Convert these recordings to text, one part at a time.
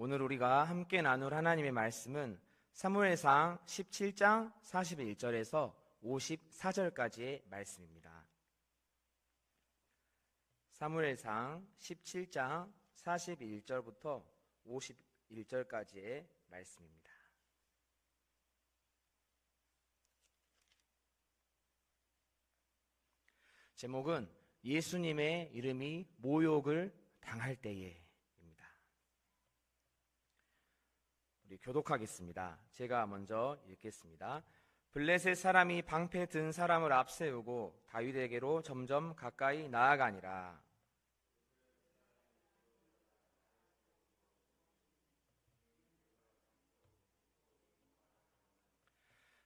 오늘 우리가 함께 나눌 하나님의 말씀은 사무엘상 17장 41절에서 54절까지의 말씀입니다. 사무엘상 17장 41절부터 51절까지의 말씀입니다. 제목은 예수님의 이름이 모욕을 당할 때에입니다. 우리 교독하겠습니다. 제가 먼저 읽겠습니다. 블레셋 사람이 방패 든 사람을 앞세우고 다윗에게로 점점 가까이 나아가니라.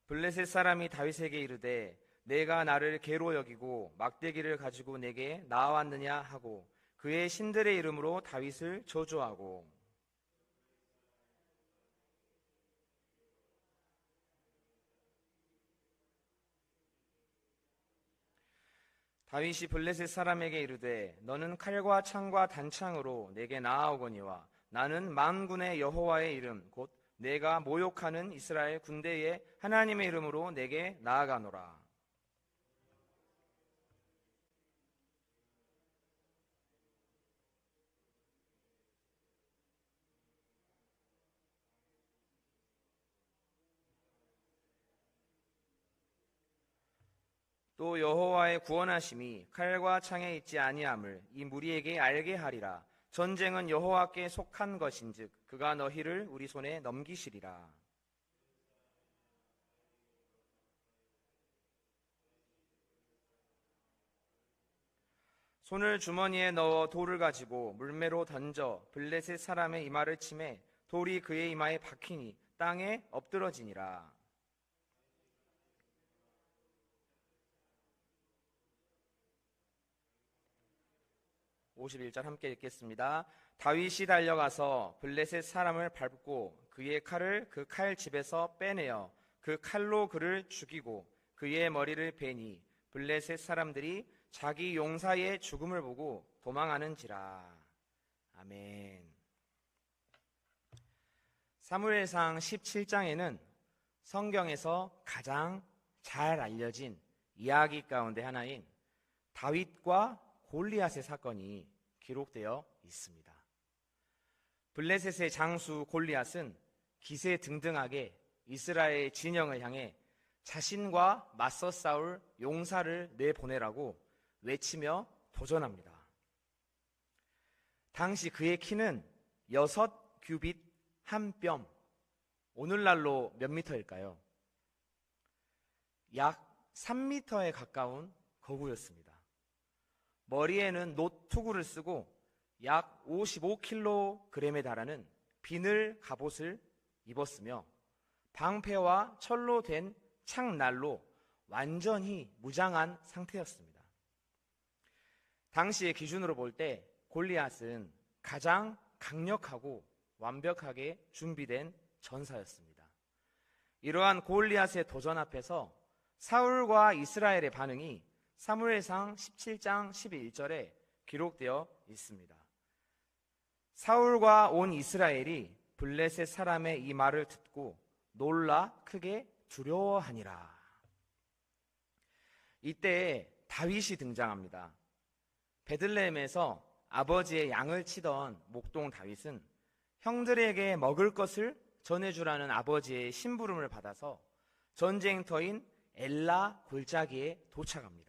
블레셋 사람이 다윗에게 이르되 내가 나를 개로 여기고 막대기를 가지고 내게 나아왔느냐 하고 그의 신들의 이름으로 다윗을 저주하고 다윗이 블레셋 사람에게 이르되 너는 칼과 창과 단창으로 내게 나아오거니와 나는 만군의 여호와의 이름 곧 내가 모욕하는 이스라엘 군대의 하나님의 이름으로 내게 나아가노라. 또 여호와의 구원하심이 칼과 창에 있지 아니함을 이 무리에게 알게 하리라. 전쟁은 여호와께 속한 것인즉 그가 너희를 우리 손에 넘기시리라. 손을 주머니에 넣어 돌을 가지고 물매로 던져 블레셋 사람의 이마를 치매 돌이 그의 이마에 박히니 땅에 엎드러지니라. 51절 함께 읽겠습니다. 다윗이 달려가서 블레셋 사람을 밟고 그의 칼을 그 칼집에서 빼내어 그 칼로 그를 죽이고 그의 머리를 베니 블레셋 사람들이 자기 용사의 죽음을 보고 도망하는지라. 아멘. 사무엘상 17장에는 성경에서 가장 잘 알려진 이야기 가운데 하나인 다윗과 골리앗의 사건이 기록되어 있습니다. 블레셋의 장수 골리앗은 기세등등하게 이스라엘 진영을 향해 자신과 맞서 싸울 용사를 내보내라고 외치며 도전합니다. 당시 그의 키는 6규빗 1뼘, 오늘날로 몇 미터일까요? 약 3미터에 가까운 거구였습니다. 머리에는 노투구를 쓰고 약 55kg에 달하는 비늘 갑옷을 입었으며 방패와 철로 된 창날로 완전히 무장한 상태였습니다. 당시의 기준으로 볼 때 골리앗은 가장 강력하고 완벽하게 준비된 전사였습니다. 이러한 골리앗의 도전 앞에서 사울과 이스라엘의 반응이 사무엘상 17장 11절에 기록되어 있습니다. 사울과 온 이스라엘이 블레셋 사람의 이 말을 듣고 놀라 크게 두려워하니라. 이때 다윗이 등장합니다. 베들레헴에서 아버지의 양을 치던 목동 다윗은 형들에게 먹을 것을 전해주라는 아버지의 심부름을 받아서 전쟁터인 엘라 골짜기에 도착합니다.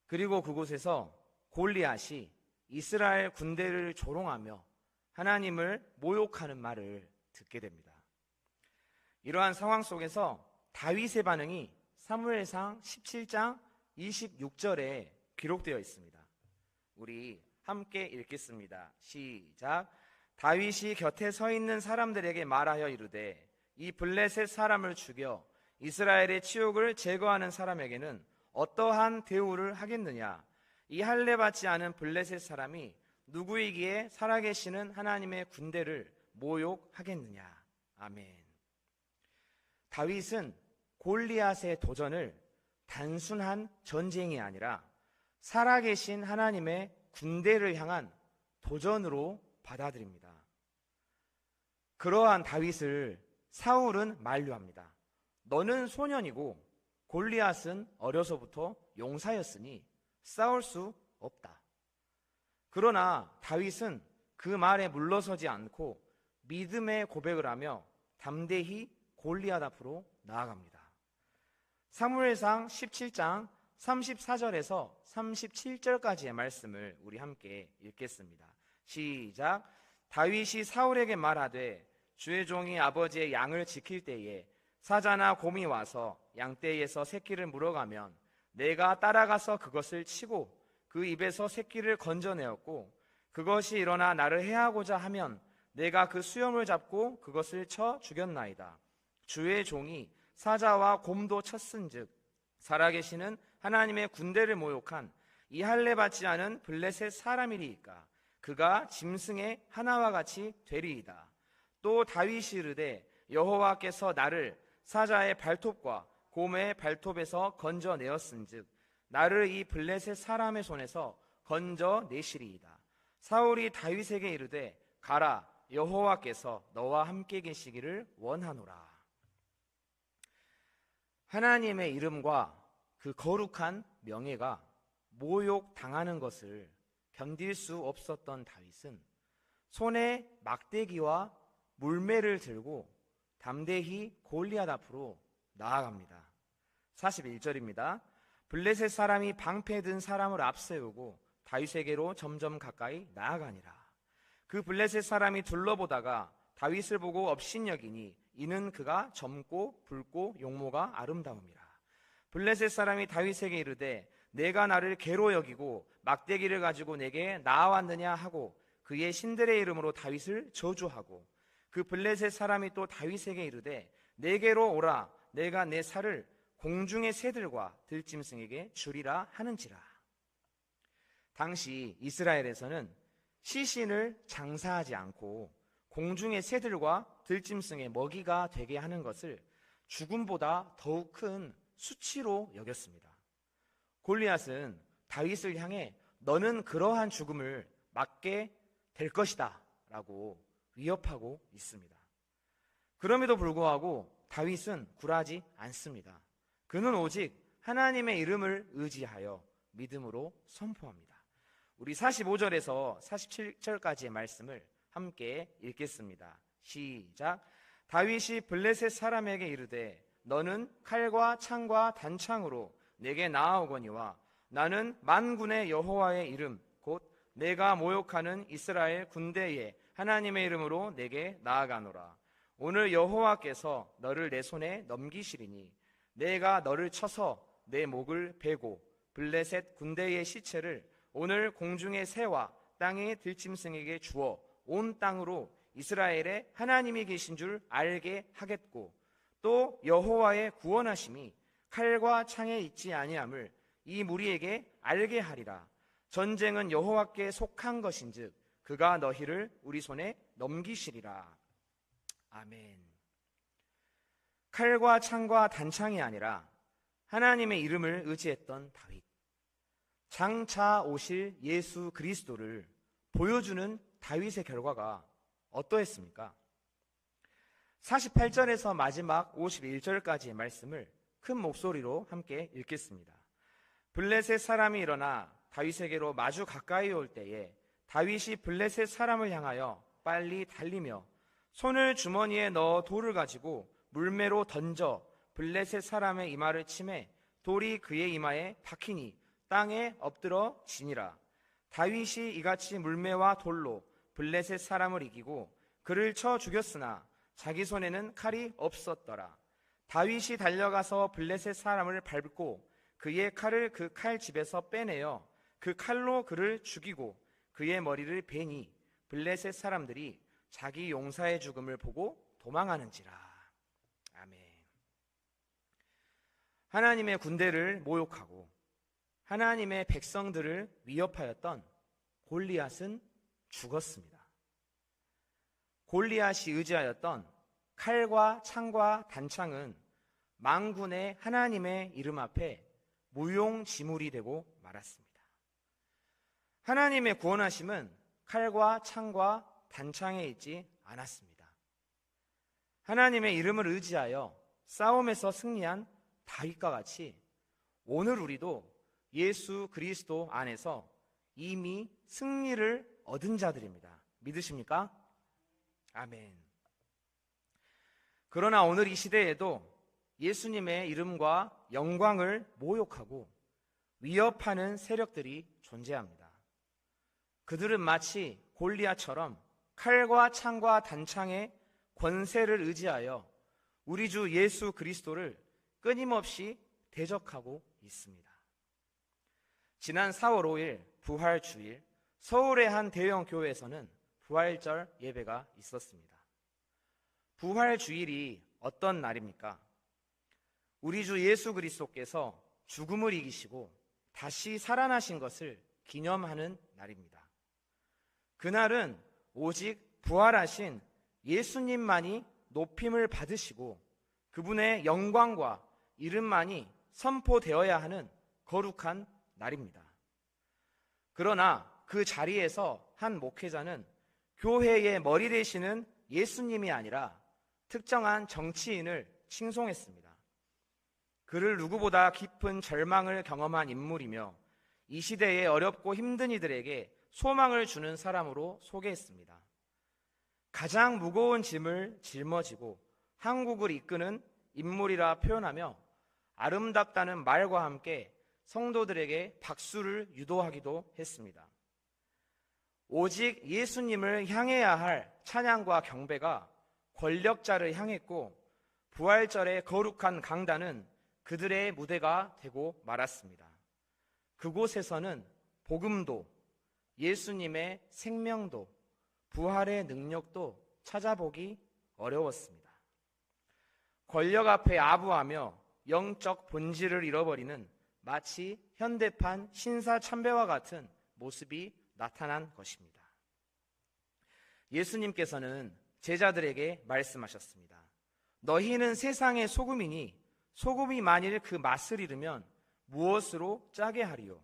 그리고 그곳에서 골리앗이 이스라엘 군대를 조롱하며 하나님을 모욕하는 말을 듣게 됩니다. 이러한 상황 속에서 다윗의 반응이 사무엘상 17장 26절에 기록되어 있습니다. 우리 함께 읽겠습니다. 시작. 다윗이 곁에 서 있는 사람들에게 말하여 이르되 이 블레셋 사람을 죽여 이스라엘의 치욕을 제거하는 사람에게는 어떠한 대우를 하겠느냐? 이 할례 받지 않은 블레셋 사람이 누구이기에 살아계시는 하나님의 군대를 모욕하겠느냐? 아멘. 다윗은 골리앗의 도전을 단순한 전쟁이 아니라 살아계신 하나님의 군대를 향한 도전으로 받아들입니다. 그러한 다윗을 사울은 만류합니다. 너는 소년이고 골리앗은 어려서부터 용사였으니 싸울 수 없다. 그러나 다윗은 그 말에 물러서지 않고 믿음의 고백을 하며 담대히 골리앗 앞으로 나아갑니다. 사무엘상 17장 34절에서 37절까지의 말씀을 우리 함께 읽겠습니다. 시작. 다윗이 사울에게 말하되 주의 종이 아버지의 양을 지킬 때에 사자나 곰이 와서 양떼에서 새끼를 물어가면 내가 따라가서 그것을 치고 그 입에서 새끼를 건져내었고 그것이 일어나 나를 해하고자 하면 내가 그 수염을 잡고 그것을 쳐 죽였나이다. 주의 종이 사자와 곰도 쳤은즉 살아계시는 하나님의 군대를 모욕한 이 할례 받지 않은 블레셋 사람이리이까 그가 짐승의 하나와 같이 되리이다. 또 다윗이 이르되 여호와께서 나를 사자의 발톱과 곰의 발톱에서 건져내었은즉 나를 이 블레셋 사람의 손에서 건져내시리이다. 사울이 다윗에게 이르되 가라 여호와께서 너와 함께 계시기를 원하노라. 하나님의 이름과 그 거룩한 명예가 모욕당하는 것을 견딜 수 없었던 다윗은 손에 막대기와 물매를 들고 담대히 골리앗 앞으로 나아갑니다. 41절입니다. 블레셋 사람이 방패 든 사람을 앞세우고 다윗에게로 점점 가까이 나아가니라. 그 블레셋 사람이 둘러보다가 다윗을 보고 업신여기니 이는 그가 젊고 붉고 용모가 아름다움이라. 블레셋 사람이 다윗에게 이르되 내가 나를 개로 여기고 막대기를 가지고 내게 나아왔느냐 하고 그의 신들의 이름으로 다윗을 저주하고 그 블레셋 사람이 또 다윗에게 이르되 내게로 오라 내가 내 살을 공중의 새들과 들짐승에게 주리라 하는지라. 당시 이스라엘에서는 시신을 장사하지 않고 공중의 새들과 들짐승의 먹이가 되게 하는 것을 죽음보다 더욱 큰 수치로 여겼습니다. 골리앗은 다윗을 향해 너는 그러한 죽음을 맞게 될 것이다 라고 위협하고 있습니다. 그럼에도 불구하고 다윗은 굴하지 않습니다. 그는 오직 하나님의 이름을 의지하여 믿음으로 선포합니다. 우리 45절에서 47절까지의 말씀을 함께 읽겠습니다. 시작. 다윗이 블레셋 사람에게 이르되 너는 칼과 창과 단창으로 내게 나아오거니와 나는 만군의 여호와의 이름 곧 내가 모욕하는 이스라엘 군대의 하나님의 이름으로 내게 나아가노라. 오늘 여호와께서 너를 내 손에 넘기시리니 내가 너를 쳐서 내 목을 베고 블레셋 군대의 시체를 오늘 공중의 새와 땅의 들짐승에게 주어 온 땅으로 이스라엘의 하나님이 계신 줄 알게 하겠고 또 여호와의 구원하심이 칼과 창에 있지 아니함을 이 무리에게 알게 하리라. 전쟁은 여호와께 속한 것인즉 그가 너희를 우리 손에 넘기시리라. 아멘. 칼과 창과 단창이 아니라 하나님의 이름을 의지했던 다윗. 장차 오실 예수 그리스도를 보여주는 다윗의 결과가 어떠했습니까? 48절에서 마지막 51절까지의 말씀을 큰 목소리로 함께 읽겠습니다. 블레셋 사람이 일어나 다윗에게로 마주 가까이 올 때에 다윗이 블레셋 사람을 향하여 빨리 달리며 손을 주머니에 넣어 돌을 가지고 물매로 던져 블레셋 사람의 이마를 치매 돌이 그의 이마에 박히니 땅에 엎드러 지니라. 다윗이 이같이 물매와 돌로 블레셋 사람을 이기고 그를 쳐 죽였으나 자기 손에는 칼이 없었더라. 다윗이 달려가서 블레셋 사람을 밟고 그의 칼을 그 칼집에서 빼내어 그 칼로 그를 죽이고 그의 머리를 베니 블레셋 사람들이 자기 용사의 죽음을 보고 도망하는지라. 아멘. 하나님의 군대를 모욕하고 하나님의 백성들을 위협하였던 골리앗은 죽었습니다. 골리앗이 의지하였던 칼과 창과 단창은 만군의 하나님의 이름 앞에 무용지물이 되고 말았습니다. 하나님의 구원하심은 칼과 창과 단창에 있지 않았습니다. 하나님의 이름을 의지하여 싸움에서 승리한 다윗과 같이 오늘 우리도 예수 그리스도 안에서 이미 승리를 얻은 자들입니다. 믿으십니까? 아멘. 그러나 오늘 이 시대에도 예수님의 이름과 영광을 모욕하고 위협하는 세력들이 존재합니다. 그들은 마치 골리앗처럼 칼과 창과 단창의 권세를 의지하여 우리 주 예수 그리스도를 끊임없이 대적하고 있습니다. 지난 4월 5일 부활주일 서울의 한 대형 교회에서는 부활절 예배가 있었습니다. 부활주일이 어떤 날입니까? 우리 주 예수 그리스도께서 죽음을 이기시고 다시 살아나신 것을 기념하는 날입니다. 그날은 오직 부활하신 예수님만이 높임을 받으시고 그분의 영광과 이름만이 선포되어야 하는 거룩한 날입니다. 그러나 그 자리에서 한 목회자는 교회의 머리 되시는 예수님이 아니라 특정한 정치인을 칭송했습니다. 그를 누구보다 깊은 절망을 경험한 인물이며 이 시대의 어렵고 힘든 이들에게 소망을 주는 사람으로 소개했습니다. 가장 무거운 짐을 짊어지고 한국을 이끄는 인물이라 표현하며 아름답다는 말과 함께 성도들에게 박수를 유도하기도 했습니다. 오직 예수님을 향해야 할 찬양과 경배가 권력자를 향했고 부활절의 거룩한 강단은 그들의 무대가 되고 말았습니다. 그곳에서는 복음도 예수님의 생명도 부활의 능력도 찾아보기 어려웠습니다. 권력 앞에 아부하며 영적 본질을 잃어버리는 마치 현대판 신사참배와 같은 모습이 나타난 것입니다. 예수님께서는 제자들에게 말씀하셨습니다. 너희는 세상의 소금이니 소금이 만일 그 맛을 잃으면 무엇으로 짜게 하리요?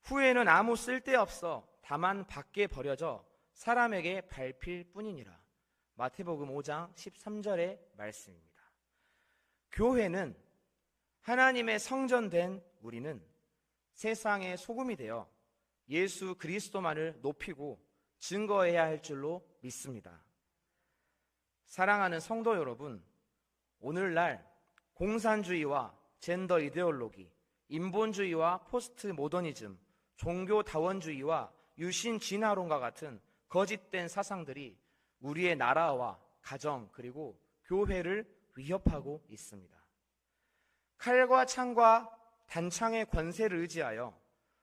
후에는 아무 쓸데없어 다만 밖에 버려져 사람에게 밟힐 뿐이니라. 마태복음 5장 13절의 말씀입니다. 교회는 하나님의 성전된 우리는 세상의 소금이 되어 예수 그리스도만을 높이고 증거해야 할 줄로 믿습니다. 사랑하는 성도 여러분, 오늘날 공산주의와 젠더 이데올로기, 인본주의와 포스트 모더니즘, 종교다원주의와 유신 진화론과 같은 거짓된 사상들이 우리의 나라와 가정 그리고 교회를 위협하고 있습니다. 칼과 창과 단창의 권세를 의지하여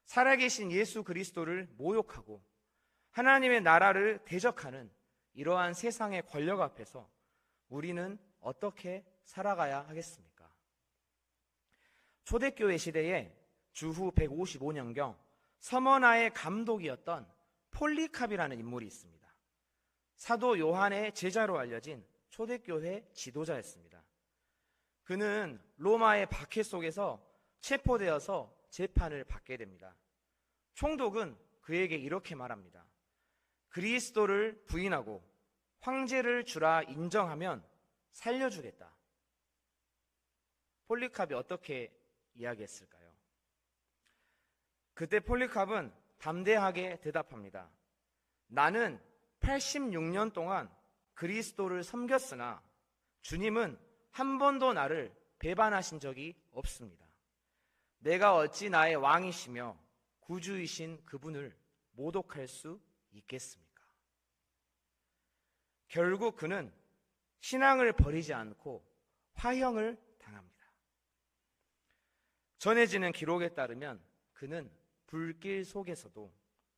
살아계신 예수 그리스도를 모욕하고 하나님의 나라를 대적하는 이러한 세상의 권력 앞에서 우리는 어떻게 살아가야 하겠습니까? 초대교회 시대에 주후 155년경 서머나의 감독이었던 폴리캅이라는 인물이 있습니다. 사도 요한의 제자로 알려진 초대교회 지도자였습니다. 그는 로마의 박해 속에서 체포되어서 재판을 받게 됩니다. 총독은 그에게 이렇게 말합니다. 그리스도를 부인하고 황제를 주라 인정하면 살려주겠다. 폴리캅이 어떻게 이야기했을까요? 그때 폴리캅은 담대하게 대답합니다. 나는 86년 동안 그리스도를 섬겼으나 주님은 한 번도 나를 배반하신 적이 없습니다. 내가 어찌 나의 왕이시며 구주이신 그분을 모독할 수 있겠습니까? 결국 그는 신앙을 버리지 않고 화형을 당합니다. 전해지는 기록에 따르면 그는 불길 속에서도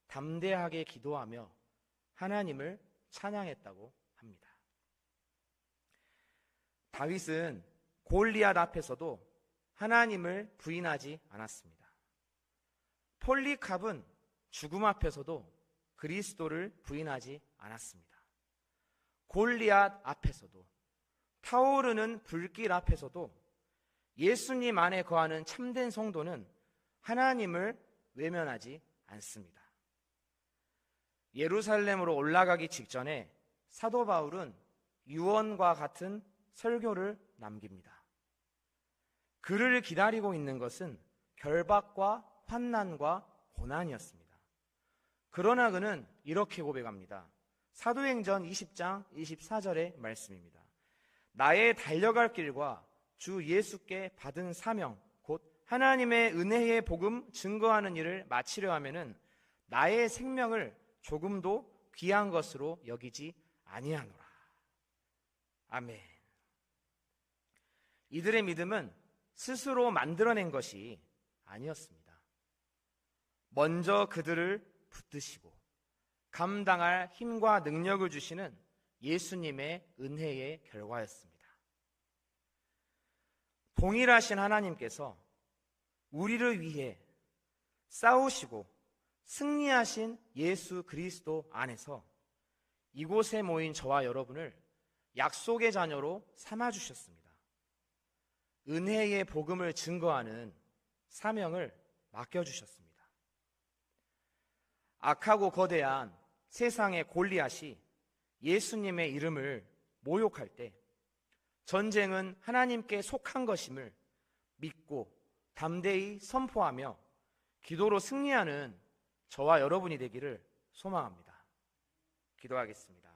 담대하게 기도하며 하나님을 찬양했다고 합니다. 다윗은 골리앗 앞에서도 하나님을 부인하지 않았습니다. 폴리캅은 죽음 앞에서도 그리스도를 부인하지 않았습니다. 골리앗 앞에서도 타오르는 불길 앞에서도 예수님 안에 거하는 참된 성도는 하나님을 외면하지 않습니다. 예루살렘으로 올라가기 직전에 사도 바울은 유언과 같은 설교를 남깁니다. 그를 기다리고 있는 것은 결박과 환난과 고난이었습니다. 그러나 그는 이렇게 고백합니다. 사도행전 20장 24절의 말씀입니다. 나의 달려갈 길과 주 예수께 받은 사명 곧 하나님의 은혜의 복음 증거하는 일을 마치려 하면은 나의 생명을 조금도 귀한 것으로 여기지 아니하노라. 아멘. 이들의 믿음은 스스로 만들어낸 것이 아니었습니다. 먼저 그들을 붙드시고 감당할 힘과 능력을 주시는 예수님의 은혜의 결과였습니다. 동일하신 하나님께서 우리를 위해 싸우시고 승리하신 예수 그리스도 안에서 이곳에 모인 저와 여러분을 약속의 자녀로 삼아주셨습니다. 은혜의 복음을 증거하는 사명을 맡겨주셨습니다. 악하고 거대한 세상의 골리앗이 예수님의 이름을 모욕할 때 전쟁은 하나님께 속한 것임을 믿고 담대히 선포하며 기도로 승리하는 저와 여러분이 되기를 소망합니다. 기도하겠습니다.